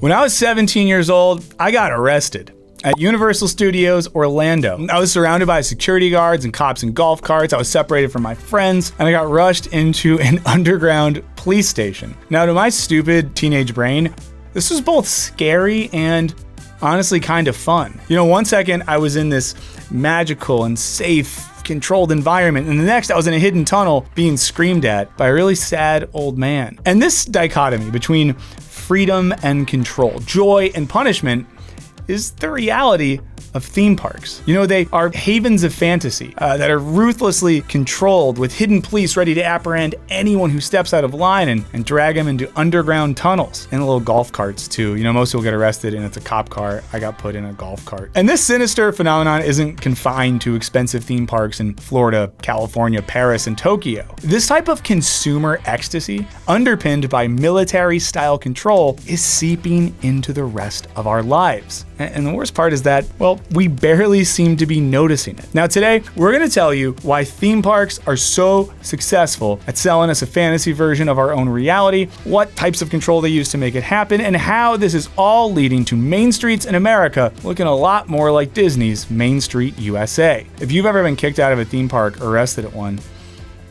When I was 17 years old, I got arrested at Universal Studios Orlando. I was surrounded by security guards and cops in golf carts. I was separated from my friends, and I got rushed into an underground police station. Now, to my stupid teenage brain, this was both scary and honestly kind of fun. You know, one second I was in this magical and safe, controlled environment, and the next I was in a hidden tunnel being screamed at by a really sad old man. And this dichotomy between freedom and control, joy and punishment, is the reality of theme parks. You know, they are havens of fantasy that are ruthlessly controlled, with hidden police ready to apprehend anyone who steps out of line and drag them into underground tunnels, and little golf carts too. You know, most people get arrested and it's a cop car. I got put in a golf cart. And this sinister phenomenon isn't confined to expensive theme parks in Florida, California, Paris, and Tokyo. This type of consumer ecstasy, underpinned by military-style control, is seeping into the rest of our lives. And the worst part is that, well, we barely seem to be noticing it. Now today, we're gonna tell you why theme parks are so successful at selling us a fantasy version of our own reality, what types of control they use to make it happen, and how this is all leading to main streets in America looking a lot more like Disney's Main Street USA. If you've ever been kicked out of a theme park or arrested at one,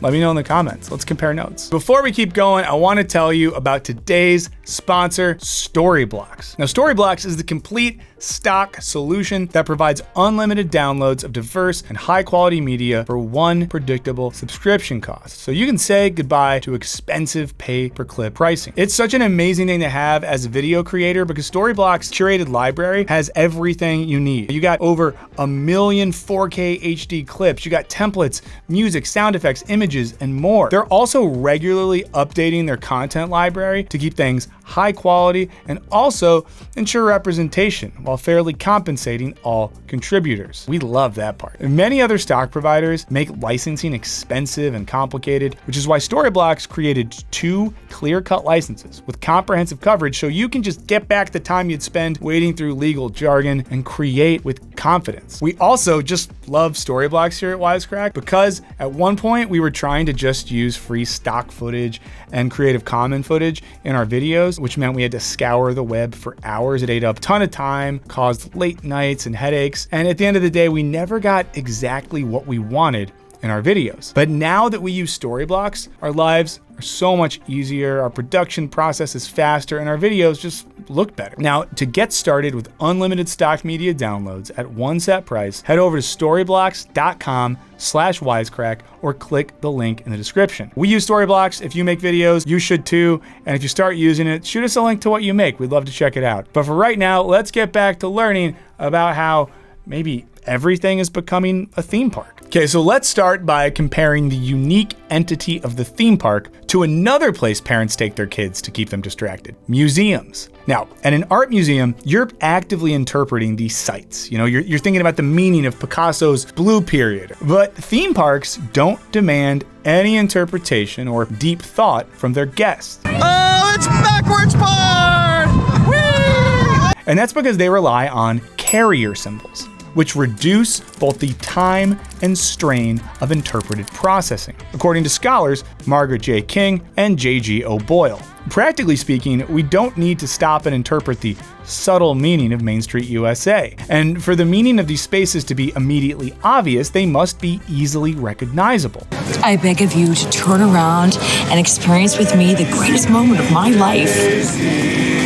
let me know in the comments. Let's compare notes. Before we keep going, I want to tell you about today's sponsor, Storyblocks. Now, Storyblocks is the complete stock solution that provides unlimited downloads of diverse and high-quality media for one predictable subscription cost. So you can say goodbye to expensive pay-per-clip pricing. It's such an amazing thing to have as a video creator because Storyblocks' curated library has everything you need. You got over 1 million 4K HD clips. You got templates, music, sound effects, images, and more. They're also regularly updating their content library to keep things high quality and also ensure representation while fairly compensating all contributors. We love that part. And many other stock providers make licensing expensive and complicated, which is why Storyblocks created 2 clear-cut licenses with comprehensive coverage so you can just get back the time you'd spend wading through legal jargon and create with confidence. We also just love Storyblocks here at Wisecrack because at one point we were trying to just use free stock footage and Creative Commons footage in our videos, which meant we had to scour the web for hours. It ate up a ton of time, caused late nights and headaches, and at the end of the day, we never got exactly what we wanted in our videos. But now that we use Storyblocks, our lives are so much easier, our production process is faster, and our videos just look better. Now, to get started with unlimited stock media downloads at one set price, head over to storyblocks.com/wisecrack or click the link in the description. We use Storyblocks. If you make videos, you should too. And if you start using it, shoot us a link to what you make. We'd love to check it out. But for right now, let's get back to learning about how maybe everything is becoming a theme park. Okay, so let's start by comparing the unique entity of the theme park to another place parents take their kids to keep them distracted: museums. Now, at an art museum, you're actively interpreting these sites. You know, you're thinking about the meaning of Picasso's Blue Period. But theme parks don't demand any interpretation or deep thought from their guests. Oh, it's backwards part! Whee! And that's because they rely on carrier symbols, which reduce both the time and strain of interpreted processing, according to scholars Margaret J. King and J.G. O'Boyle. Practically speaking, we don't need to stop and interpret the subtle meaning of Main Street USA. And for the meaning of these spaces to be immediately obvious, they must be easily recognizable. I beg of you to turn around and experience with me the greatest moment of my life.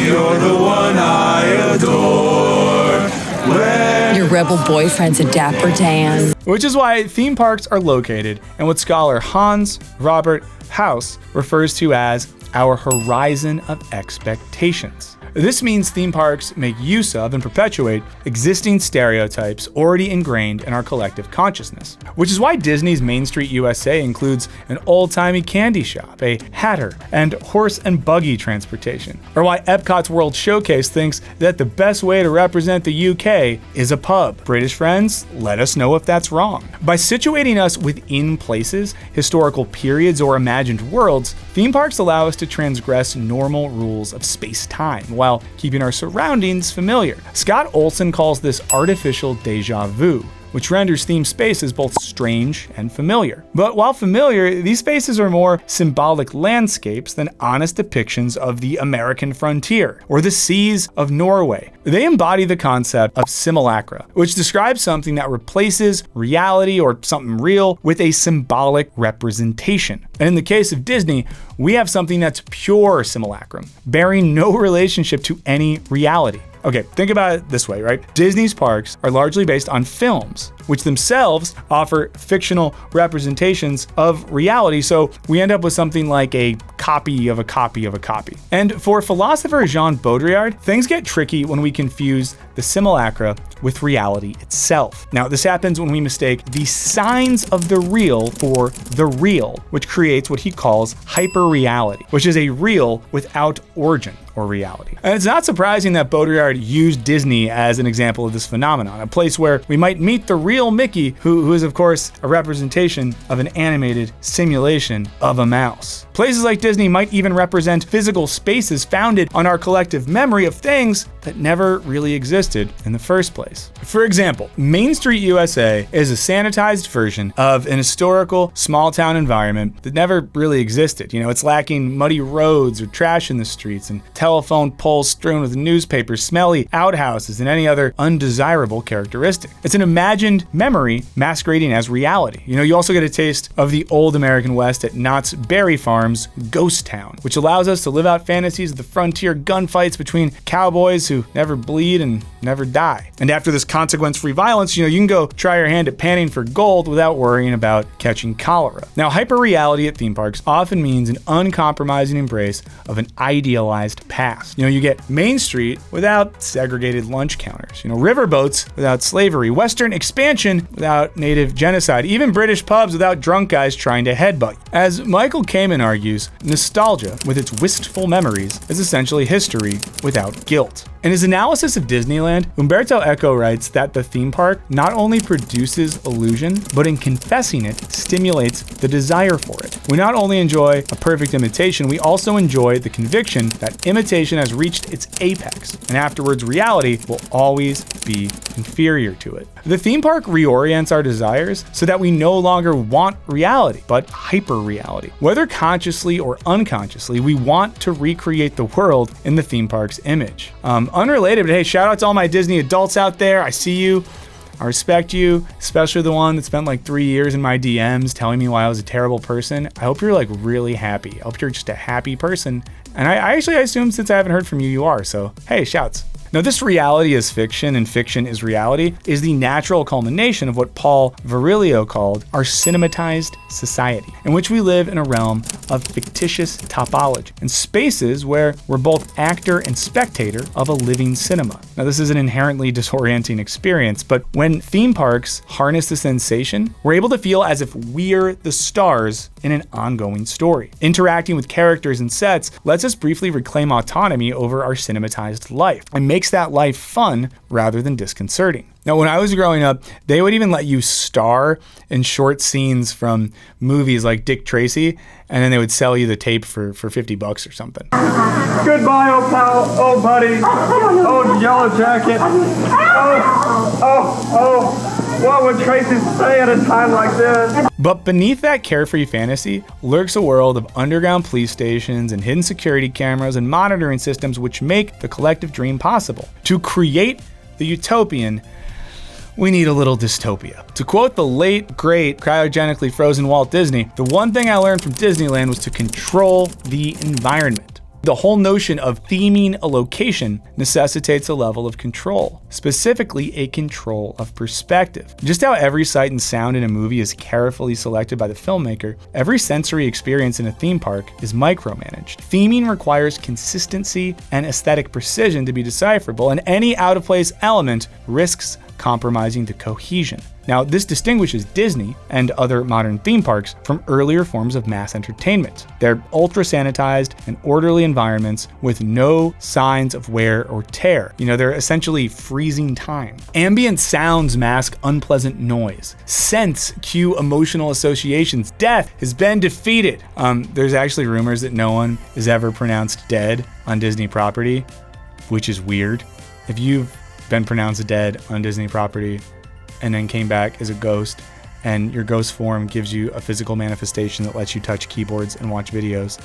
You're the one I adore. Your rebel boyfriend's a dapper Dan. Which is why theme parks are located in what scholar Hans Robert Haus refers to as our horizon of expectations. This means theme parks make use of and perpetuate existing stereotypes already ingrained in our collective consciousness. Which is why Disney's Main Street USA includes an old-timey candy shop, a Hatter, and horse and buggy transportation. Or why Epcot's World Showcase thinks that the best way to represent the UK is a pub. British friends, let us know if that's wrong. By situating us within places, historical periods, or imagined worlds, theme parks allow us to transgress normal rules of space-time while keeping our surroundings familiar. Scott Olson calls this artificial deja vu, which renders themed spaces both strange and familiar. But while familiar, these spaces are more symbolic landscapes than honest depictions of the American frontier or the seas of Norway. They embody the concept of simulacra, which describes something that replaces reality or something real with a symbolic representation. And in the case of Disney, we have something that's pure simulacrum, bearing no relationship to any reality. Okay, think about it this way, right? Disney's parks are largely based on films, which themselves offer fictional representations of reality, so we end up with something like a copy of a copy of a copy. And for philosopher Jean Baudrillard, things get tricky when we confuse the simulacra with reality itself. Now, this happens when we mistake the signs of the real for the real, which creates what he calls hyperreality, which is a real without origin or reality. And it's not surprising that Baudrillard used Disney as an example of this phenomenon, a place where we might meet the real Mickey, who is of course a representation of an animated simulation of a mouse. Places like Disney might even represent physical spaces founded on our collective memory of things that never really existed in the first place. For example, Main Street USA is a sanitized version of an historical small town environment that never really existed. You know, it's lacking muddy roads or trash in the streets and telephone poles strewn with newspapers, smelly outhouses, and any other undesirable characteristic. It's an imagined memory masquerading as reality. You know, you also get a taste of the old American West at Knott's Berry Farm's Ghost Town, which allows us to live out fantasies of the frontier gunfights between cowboys who never bleed and never die. And after this consequence-free violence, you can go try your hand at panning for gold without worrying about catching cholera. Now, hyperreality at theme parks often means an uncompromising embrace of an idealized past. You get Main Street without segregated lunch counters, riverboats without slavery, Western expansion without native genocide, even British pubs without drunk guys trying to headbutt. As Michael Kamen argues, nostalgia, with its wistful memories, is essentially history without guilt. In his analysis of Disneyland, Umberto Eco writes that the theme park not only produces illusion, but in confessing it, stimulates the desire for it. We not only enjoy a perfect imitation, we also enjoy the conviction that imitation has reached its apex, and afterwards reality will always be inferior to it. The theme park reorients our desires so that we no longer want reality, but hyper-reality. Whether consciously or unconsciously, we want to recreate the world in the theme park's image. Unrelated, but hey, shout out to all my Disney adults out there. I see you. I respect you, especially the one that spent like 3 years in my DMs telling me why I was a terrible person. I hope you're like really happy. I hope you're just a happy person. And I assume since I haven't heard from you, you are. So hey, shouts. Now, this reality is fiction and fiction is reality is the natural culmination of what Paul Virilio called our cinematized society, in which we live in a realm of fictitious topology and spaces where we're both actor and spectator of a living cinema. Now, this is an inherently disorienting experience, but when theme parks harness the sensation, we're able to feel as if we're the stars in an ongoing story. Interacting with characters and sets lets us briefly reclaim autonomy over our cinematized life and makes that life fun rather than disconcerting. Now, when I was growing up, they would even let you star in short scenes from movies like Dick Tracy, and then they would sell you the tape for $50 or something. Goodbye, old pal, old buddy, old yellow jacket. What would Tracy say at a time like this? But beneath that carefree fantasy lurks a world of underground police stations and hidden security cameras and monitoring systems which make the collective dream possible. To create the utopian, we need a little dystopia. To quote the late, great, cryogenically frozen Walt Disney, the one thing I learned from Disneyland was to control the environment. The whole notion of theming a location necessitates a level of control, specifically a control of perspective. Just how every sight and sound in a movie is carefully selected by the filmmaker, every sensory experience in a theme park is micromanaged. Theming requires consistency and aesthetic precision to be decipherable, and any out-of-place element risks compromising the cohesion. Now, this distinguishes Disney and other modern theme parks from earlier forms of mass entertainment. They're ultra-sanitized and orderly environments with no signs of wear or tear. They're essentially freezing time. Ambient sounds mask unpleasant noise. Scents cue emotional associations. Death has been defeated. There's actually rumors that no one is ever pronounced dead on Disney property, which is weird. If you've been pronounced dead on Disney property, and then came back as a ghost, and your ghost form gives you a physical manifestation that lets you touch keyboards and watch videos.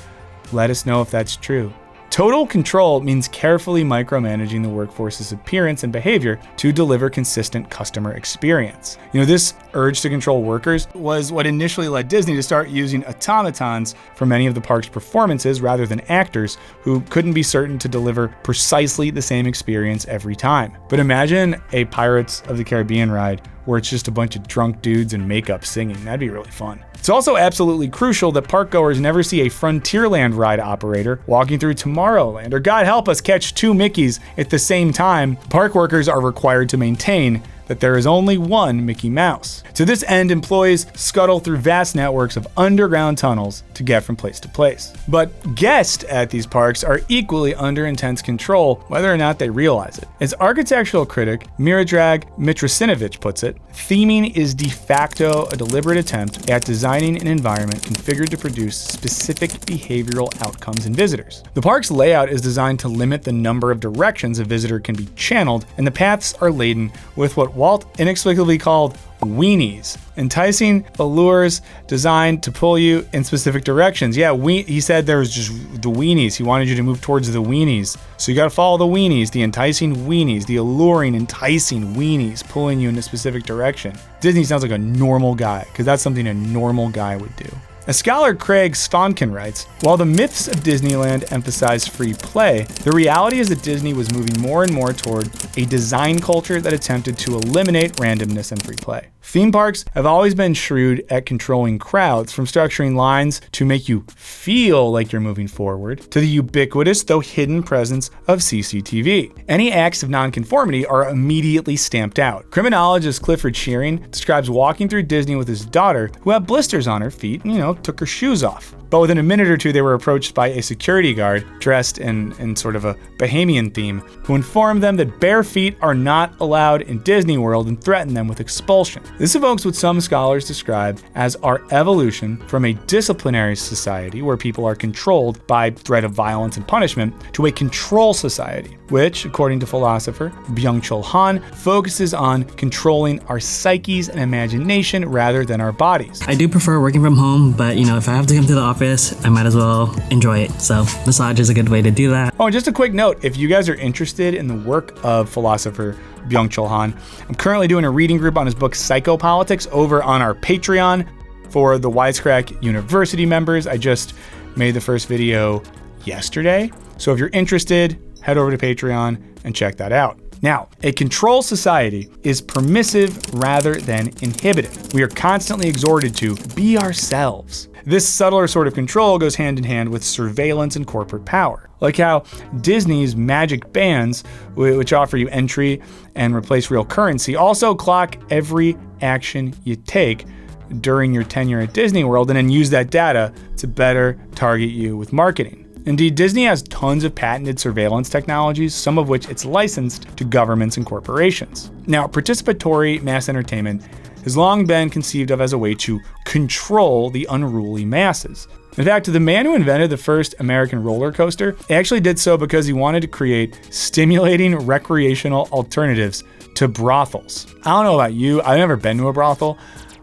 Let us know if that's true. Total control means carefully micromanaging the workforce's appearance and behavior to deliver consistent customer experience. This urge to control workers was what initially led Disney to start using automatons for many of the park's performances rather than actors who couldn't be certain to deliver precisely the same experience every time. But imagine a Pirates of the Caribbean ride where it's just a bunch of drunk dudes in makeup singing. That'd be really fun. It's also absolutely crucial that parkgoers never see a Frontierland ride operator walking through Tomorrowland, or God help us, catch two Mickeys at the same time. Park workers are required to maintain that there is only one Mickey Mouse. To this end, employees scuttle through vast networks of underground tunnels to get from place to place. But guests at these parks are equally under intense control, whether or not they realize it. As architectural critic Miradrag Mitrosinovich puts it, theming is de facto a deliberate attempt at designing an environment configured to produce specific behavioral outcomes in visitors. The park's layout is designed to limit the number of directions a visitor can be channeled, and the paths are laden with what Walt inexplicably called weenies, enticing allures designed to pull you in specific directions. Yeah, he said there was just the weenies. He wanted you to move towards the weenies. So you got to follow the weenies, the enticing weenies, the alluring, enticing weenies, pulling you in a specific direction. Disney sounds like a normal guy, because that's something a normal guy would do. As scholar Craig Stonkin writes, while the myths of Disneyland emphasized free play, the reality is that Disney was moving more and more toward a design culture that attempted to eliminate randomness and free play. Theme parks have always been shrewd at controlling crowds, from structuring lines to make you feel like you're moving forward, to the ubiquitous though hidden presence of CCTV. Any acts of nonconformity are immediately stamped out. Criminologist Clifford Shearing describes walking through Disney with his daughter, who had blisters on her feet and, took her shoes off. But within a minute or two, they were approached by a security guard dressed in sort of a Bahamian theme, who informed them that bare feet are not allowed in Disney World and threatened them with expulsion. This evokes what some scholars describe as our evolution from a disciplinary society where people are controlled by threat of violence and punishment to a control society, which, according to philosopher Byung-Chul Han, focuses on controlling our psyches and imagination rather than our bodies. I do prefer working from home, but if I have to come to the office, I might as well enjoy it. So massage is a good way to do that. Oh, and just a quick note, if you guys are interested in the work of philosopher Byung-Chul Han, I'm currently doing a reading group on his book Psychopolitics over on our Patreon for the Wisecrack University members. I just made the first video yesterday. So if you're interested, head over to Patreon and check that out. Now, a control society is permissive rather than inhibitive. We are constantly exhorted to be ourselves. This subtler sort of control goes hand in hand with surveillance and corporate power. Like how Disney's magic bands, which offer you entry and replace real currency, also clock every action you take during your tenure at Disney World and then use that data to better target you with marketing. Indeed, Disney has tons of patented surveillance technologies, some of which it's licensed to governments and corporations. Now, participatory mass entertainment has long been conceived of as a way to control the unruly masses. In fact, the man who invented the first American roller coaster actually did so because he wanted to create stimulating recreational alternatives to brothels. I don't know about you, I've never been to a brothel,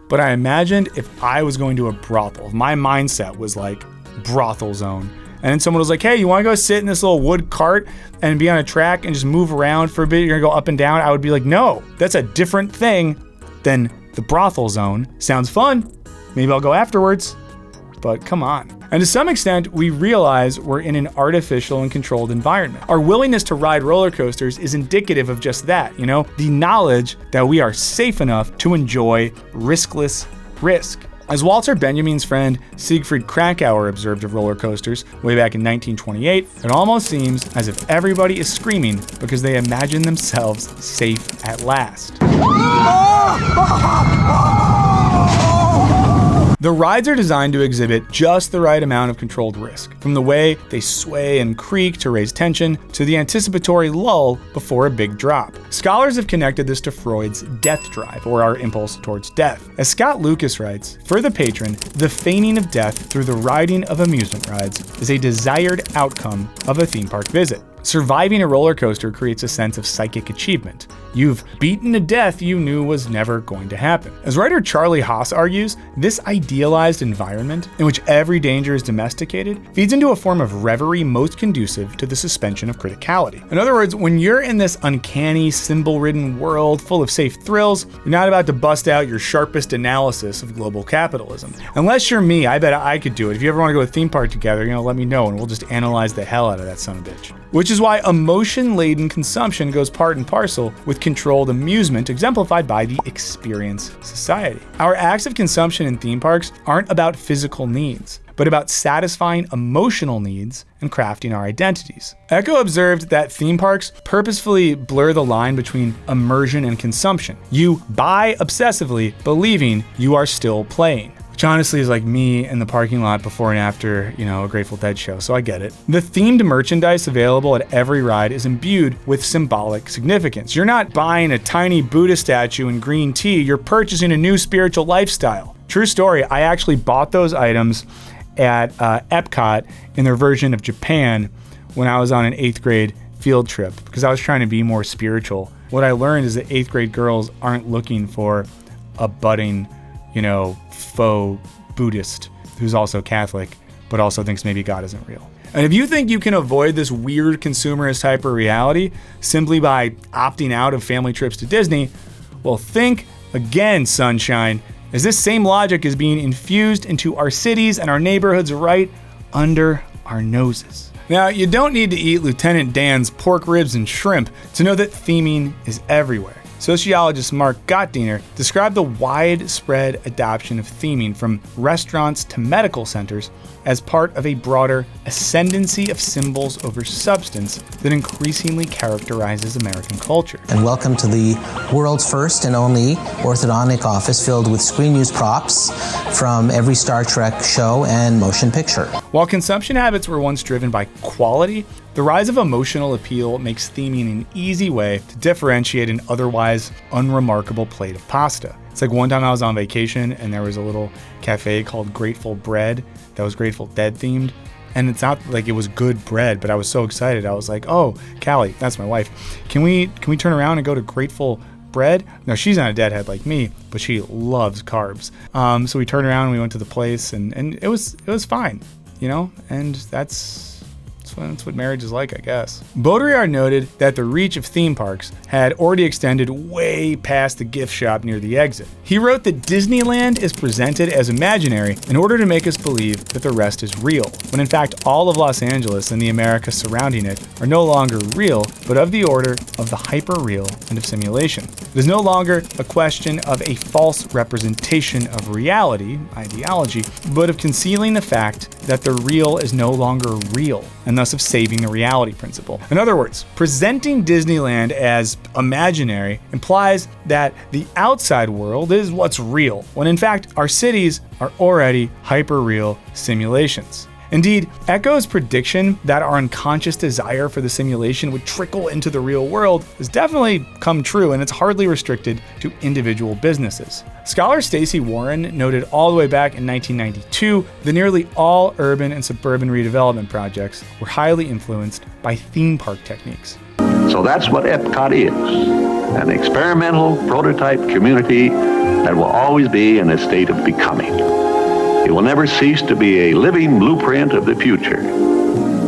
but I imagined if I was going to a brothel, if my mindset was like brothel zone, and then someone was like, hey, you want to go sit in this little wood cart and be on a track and just move around for a bit? You're going to go up and down. I would be like, no, that's a different thing than the brothel zone. Sounds fun. Maybe I'll go afterwards, but come on. And to some extent, we realize we're in an artificial and controlled environment. Our willingness to ride roller coasters is indicative of just that, the knowledge that we are safe enough to enjoy riskless risk. As Walter Benjamin's friend Siegfried Krakauer observed of roller coasters way back in 1928, it almost seems as if everybody is screaming because they imagine themselves safe at last. The rides are designed to exhibit just the right amount of controlled risk, from the way they sway and creak to raise tension, to the anticipatory lull before a big drop. Scholars have connected this to Freud's death drive, or our impulse towards death. As Scott Lucas writes, for the patron, the feigning of death through the riding of amusement rides is a desired outcome of a theme park visit. Surviving a roller coaster creates a sense of psychic achievement, You've beaten a death you knew was never going to happen. As writer Charlie Haas argues, this idealized environment, in which every danger is domesticated, feeds into a form of reverie most conducive to the suspension of criticality. In other words, when you're in this uncanny, symbol-ridden world full of safe thrills, you're not about to bust out your sharpest analysis of global capitalism. Unless you're me, I bet I could do it. If you ever want to go to a theme park together, let me know and we'll just analyze the hell out of that son of a bitch. Which is why emotion-laden consumption goes part and parcel with controlled amusement, exemplified by the Experience Society. Our acts of consumption in theme parks aren't about physical needs, but about satisfying emotional needs and crafting our identities. Echo observed that theme parks purposefully blur the line between immersion and consumption. You buy obsessively, believing you are still playing. Which honestly is like me in the parking lot before and after, a Grateful Dead show, so I get it. The themed merchandise available at every ride is imbued with symbolic significance. You're not buying a tiny Buddha statue in green tea, you're purchasing a new spiritual lifestyle. True story, I actually bought those items at Epcot in their version of Japan when I was on an 8th grade field trip because I was trying to be more spiritual. What I learned is that 8th grade girls aren't looking for a budding, faux Buddhist who's also Catholic, but also thinks maybe God isn't real. And if you think you can avoid this weird consumerist hyper-reality simply by opting out of family trips to Disney, well, think again, sunshine, as this same logic is being infused into our cities and our neighborhoods right under our noses. Now, you don't need to eat Lieutenant Dan's pork ribs and shrimp to know that theming is everywhere. Sociologist Mark Gottdiener described the widespread adoption of theming from restaurants to medical centers as part of a broader ascendancy of symbols over substance that increasingly characterizes American culture. And welcome to the world's first and only orthodontic office filled with screen-use props from every Star Trek show and motion picture. While consumption habits were once driven by quality, the rise of emotional appeal makes theming an easy way to differentiate an otherwise unremarkable plate of pasta. It's like one time I was on vacation and there was a little cafe called Grateful Bread that was Grateful Dead themed. And it's not like it was good bread, but I was so excited. I was like, oh, Callie, that's my wife. Can we turn around and go to Grateful Bread? No, she's not a deadhead like me, but she loves carbs. So we turned around and we went to the place and it was fine, and that's what marriage is like, I guess. Baudrillard noted that the reach of theme parks had already extended way past the gift shop near the exit. He wrote that Disneyland is presented as imaginary in order to make us believe that the rest is real, when in fact all of Los Angeles and the America surrounding it are no longer real, but of the order of the hyper-real and of simulation. It is no longer a question of a false representation of reality, ideology, but of concealing the fact that the real is no longer real, and thus of saving the reality principle. In other words, presenting Disneyland as imaginary implies that the outside world is what's real, when in fact our cities are already hyper-real simulations. Indeed, Echo's prediction that our unconscious desire for the simulation would trickle into the real world has definitely come true, and it's hardly restricted to individual businesses. Scholar Stacey Warren noted all the way back in 1992 that nearly all urban and suburban redevelopment projects were highly influenced by theme park techniques. So that's what Epcot is, an experimental prototype community that will always be in a state of becoming. It will never cease to be a living blueprint of the future,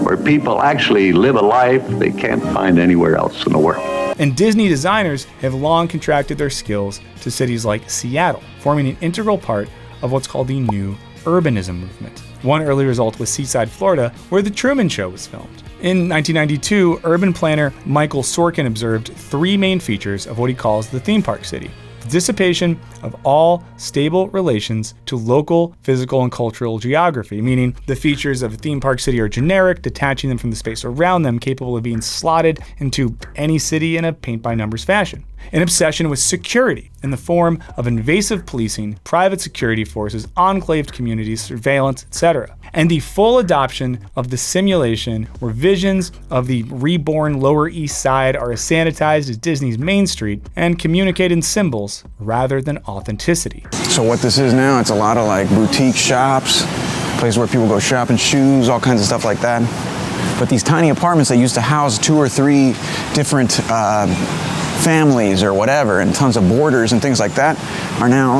where people actually live a life they can't find anywhere else in the world. And Disney designers have long contracted their skills to cities like Seattle, forming an integral part of what's called the New Urbanism movement. One early result was Seaside, Florida, where The Truman Show was filmed. In 1992, urban planner Michael Sorkin observed three main features of what he calls the theme park city: the dissipation of all stable relations to local, physical, and cultural geography, meaning the features of a theme park city are generic, detaching them from the space around them, capable of being slotted into any city in a paint-by-numbers fashion. An obsession with security in the form of invasive policing, private security forces, enclaved communities, surveillance, etc. And the full adoption of the simulation where visions of the reborn Lower East Side are as sanitized as Disney's Main Street and communicate in symbols rather than authenticity. So what this is now, it's a lot of like boutique shops, places where people go shopping, shoes, all kinds of stuff like that. But these tiny apartments that used to house 2 or 3 different families or whatever, and tons of borders and things like that are now,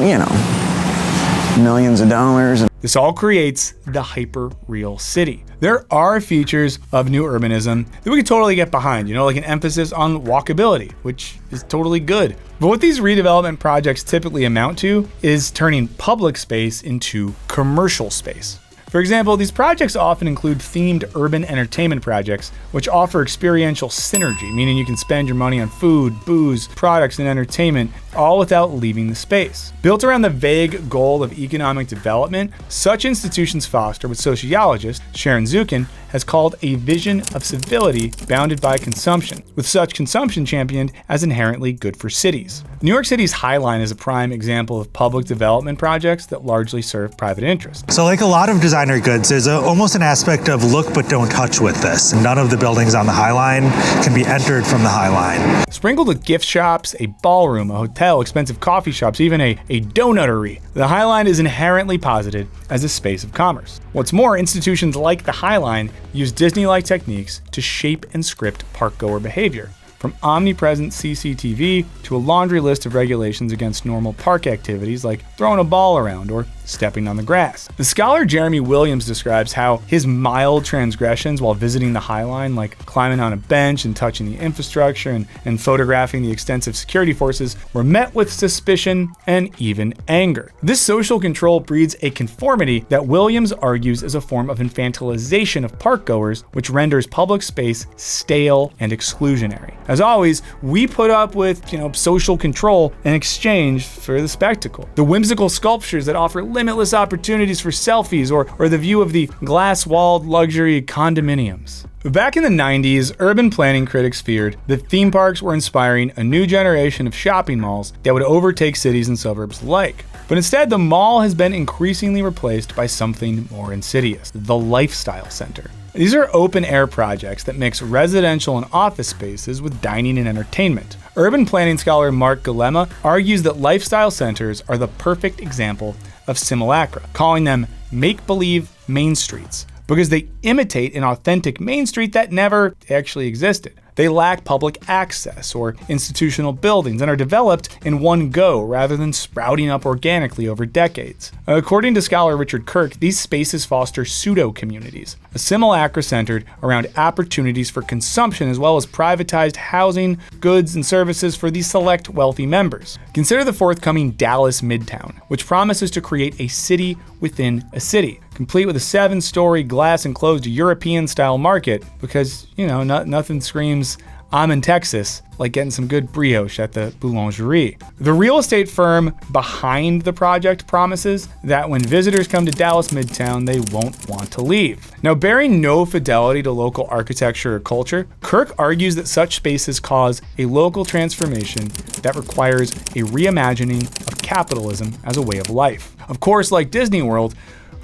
millions of dollars. This all creates the hyper-real city. There are features of new urbanism that we could totally get behind, like an emphasis on walkability, which is totally good. But what these redevelopment projects typically amount to is turning public space into commercial space. For example, these projects often include themed urban entertainment projects, which offer experiential synergy, meaning you can spend your money on food, booze, products, and entertainment, all without leaving the space. Built around the vague goal of economic development, such institutions foster what sociologist Sharon Zukin has called a vision of civility bounded by consumption, with such consumption championed as inherently good for cities. New York City's High Line is a prime example of public development projects that largely serve private interests. So like a lot of designer goods, there's almost an aspect of look but don't touch with this. None of the buildings on the High Line can be entered from the High Line. Sprinkled with gift shops, a ballroom, a hotel, expensive coffee shops, even a donuttery, the High Line is inherently posited as a space of commerce. What's more, institutions like the High Line use Disney-like techniques to shape and script park-goer behavior, from omnipresent CCTV to a laundry list of regulations against normal park activities like throwing a ball around or stepping on the grass. The scholar Jeremy Williams describes how his mild transgressions while visiting the High Line, like climbing on a bench and touching the infrastructure and photographing the extensive security forces, were met with suspicion and even anger. This social control breeds a conformity that Williams argues is a form of infantilization of parkgoers, which renders public space stale and exclusionary. As always, we put up with, social control in exchange for the spectacle. The whimsical sculptures that offer limitless opportunities for selfies or the view of the glass-walled luxury condominiums. Back in the 90s, urban planning critics feared that theme parks were inspiring a new generation of shopping malls that would overtake cities and suburbs alike. But instead, the mall has been increasingly replaced by something more insidious: the lifestyle center. These are open-air projects that mix residential and office spaces with dining and entertainment. Urban planning scholar Mark Galema argues that lifestyle centers are the perfect example of simulacra, calling them make-believe main streets, because they imitate an authentic main street that never actually existed. They lack public access or institutional buildings and are developed in one go rather than sprouting up organically over decades. According to scholar Richard Kirk, these spaces foster pseudo-communities, a simulacra centered around opportunities for consumption as well as privatized housing, goods, and services for the select wealthy members. Consider the forthcoming Dallas Midtown, which promises to create a city within a city, complete with a 7-story glass-enclosed European-style market, because, nothing screams, I'm in Texas, like getting some good brioche at the boulangerie. The real estate firm behind the project promises that when visitors come to Dallas Midtown, they won't want to leave. Now, bearing no fidelity to local architecture or culture, Kirk argues that such spaces cause a local transformation that requires a reimagining of capitalism as a way of life. Of course, like Disney World,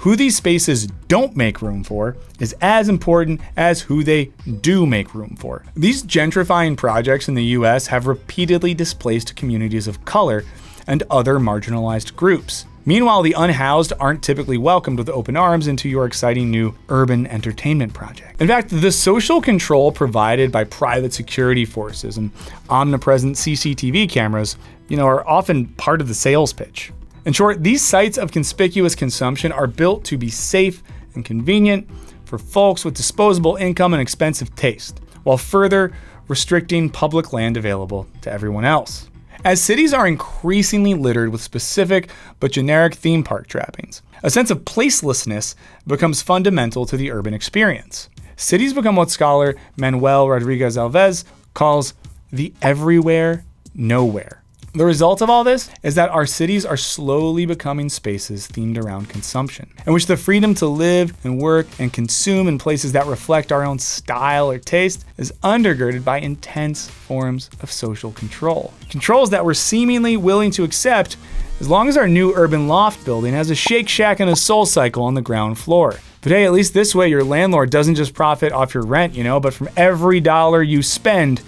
who these spaces don't make room for is as important as who they do make room for. These gentrifying projects in the US have repeatedly displaced communities of color and other marginalized groups. Meanwhile, the unhoused aren't typically welcomed with open arms into your exciting new urban entertainment project. In fact, the social control provided by private security forces and omnipresent CCTV cameras, are often part of the sales pitch. In short, these sites of conspicuous consumption are built to be safe and convenient for folks with disposable income and expensive taste, while further restricting public land available to everyone else. As cities are increasingly littered with specific but generic theme park trappings, a sense of placelessness becomes fundamental to the urban experience. Cities become what scholar Manuel Rodriguez Alves calls the everywhere nowhere. The result of all this is that our cities are slowly becoming spaces themed around consumption, in which the freedom to live and work and consume in places that reflect our own style or taste is undergirded by intense forms of social control. Controls that we're seemingly willing to accept as long as our new urban loft building has a Shake Shack and a Soul Cycle on the ground floor. But hey, at least this way your landlord doesn't just profit off your rent, but from every dollar you spend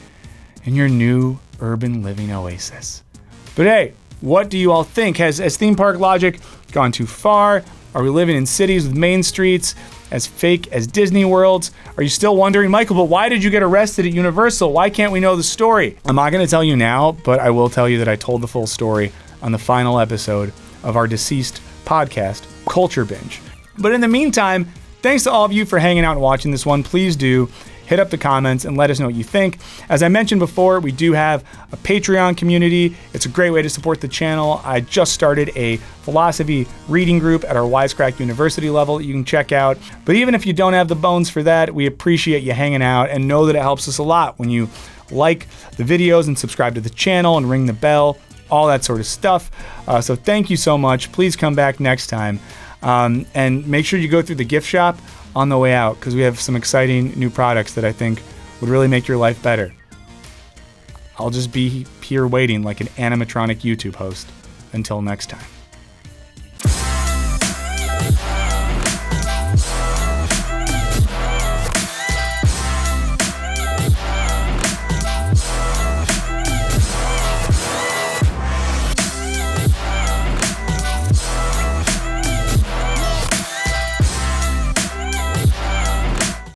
in your new urban living oasis. But hey, what do you all think? Has theme park logic gone too far? Are we living in cities with main streets as fake as Disney World's. Are you still wondering, Michael, but why did you get arrested at Universal? Why can't we know the story? I'm not going to tell you now, but I will tell you that I told the full story on the final episode of our deceased podcast, Culture Binge. But in the meantime, thanks to all of you for hanging out and watching this one. Please do hit up the comments and let us know what you think. As I mentioned before, we do have a Patreon community. It's a great way to support the channel. I just started a philosophy reading group at our Wisecrack University level that you can check out. But even if you don't have the bones for that, we appreciate you hanging out and know that it helps us a lot when you like the videos and subscribe to the channel and ring the bell, all that sort of stuff. So thank you so much. Please come back next time. And make sure you go through the gift shop on the way out, because we have some exciting new products that I think would really make your life better. I'll just be here waiting like an animatronic YouTube host. Until next time.